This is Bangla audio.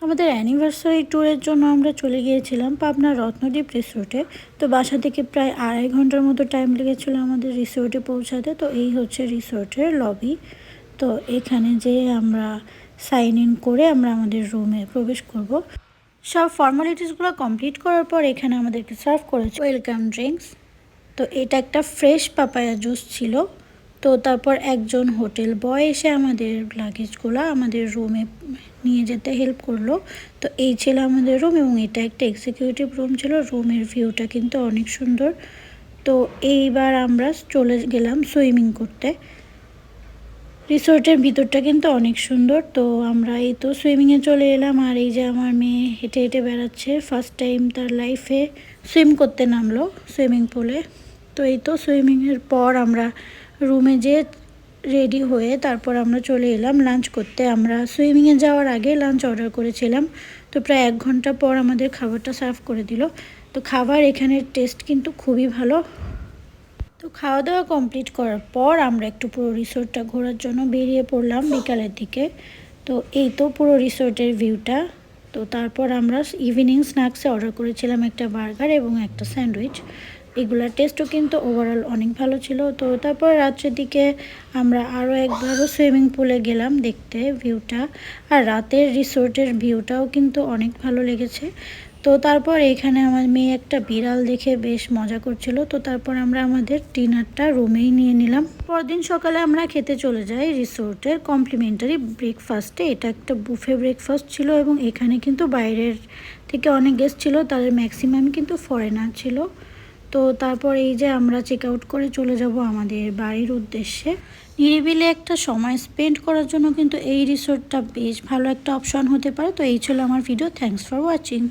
আমাদের অ্যানিভার্সারি ট্যুরের জন্য আমরা চলে গিয়েছিলাম পাবনা রত্নদ্বীপ রিসোর্টে। তো বাসা থেকে প্রায় 2.5 ঘন্টার মতো টাইম লেগেছিল আমাদের রিসোর্টে পৌঁছাতে। তো এই হচ্ছে রিসোর্টের লবি। তো এখানে যে আমরা সাইন ইন করে আমরা আমাদের রুমে প্রবেশ করব। সব ফর্মালিটিসগুলো কমপ্লিট করার পর এখানে আমাদেরকে সার্ভ করেছে ওয়েলকাম ড্রিঙ্কস। তো এটা একটা ফ্রেশ পাপায়া জুস ছিল। তো তারপর একজন হোটেল বয় এসে আমাদের লাগেজগুলো আমাদের রুমে নিয়ে যেতে হেল্প করলো। তো এই ছিল আমাদের রুম এবং এটা একটা এক্সিকিউটিভ রুম ছিল। রুমের ভিউটা কিন্তু অনেক সুন্দর। তো এইবার আমরা চলে গেলাম সুইমিং করতে। রিসোর্টের ভিতরটা কিন্তু অনেক সুন্দর। তো আমরা এই তো সুইমিংয়ে চলে এলাম। আর এই যে আমার মেয়ে হেঁটে হেঁটে বেড়াচ্ছে, ফার্স্ট টাইম তার লাইফে সুইম করতে নামলো সুইমিং পুলে। তো এই তো সুইমিংয়ের পর আমরা রুমে যেয়ে রেডি হয়ে তারপর আমরা চলে এলাম লাঞ্চ করতে। আমরা সুইমিংয়ে যাওয়ার আগে লাঞ্চ অর্ডার করেছিলাম। তো প্রায় 1 ঘন্টা পর আমাদের খাবারটা সার্ভ করে দিল। তো খাবার এখানের টেস্ট কিন্তু খুবই ভালো। তো খাওয়া দাওয়া কমপ্লিট করার পর আমরা একটু পুরো রিসোর্টটা ঘোরার জন্য বেরিয়ে পড়লাম বিকালের দিকে। তো এই তো পুরো রিসোর্টের ভিউটা। তো তারপর আমরা ইভিনিং স্ন্যাক্সে অর্ডার করেছিলাম একটা বার্গার এবং একটা স্যান্ডউইচ। এগুলোর টেস্টও কিন্তু ওভারঅল অনেক ভালো ছিল। তো তারপর রাত্রের দিকে আমরা আরও একবারও সুইমিং পুলে গেলাম দেখতে ভিউটা। আর রাতের রিসোর্টের ভিউটাও কিন্তু অনেক ভালো লেগেছে। তো তারপর এখানে আমার মেয়ে একটা বিড়াল দেখে বেশ মজা করছিল। তো তারপর আমরা আমাদের ডিনারটা রুমেই নিয়ে নিলাম। পরদিন সকালে আমরা খেতে চলে যাই রিসোর্টের কমপ্লিমেন্টারি ব্রেকফাস্টে। এটা একটা বুফে ব্রেকফাস্ট ছিল এবং এখানে কিন্তু বাইরের থেকে অনেক গেস্ট ছিল, তাদের ম্যাক্সিমাম কিন্তু ফরেনার ছিল। তো তারপর এই যে আমরা চেক আউট করে চলে যাব আমাদের বাড়ির উদ্দেশ্যে। নিরিবিলি একটা সময় স্পেন্ড করার জন্য কিন্তু এই রিসোর্টটা বেশ ভালো একটা অপশন হতে পারে। তো এই ছিল আমার ভিডিও। Thanks for watching.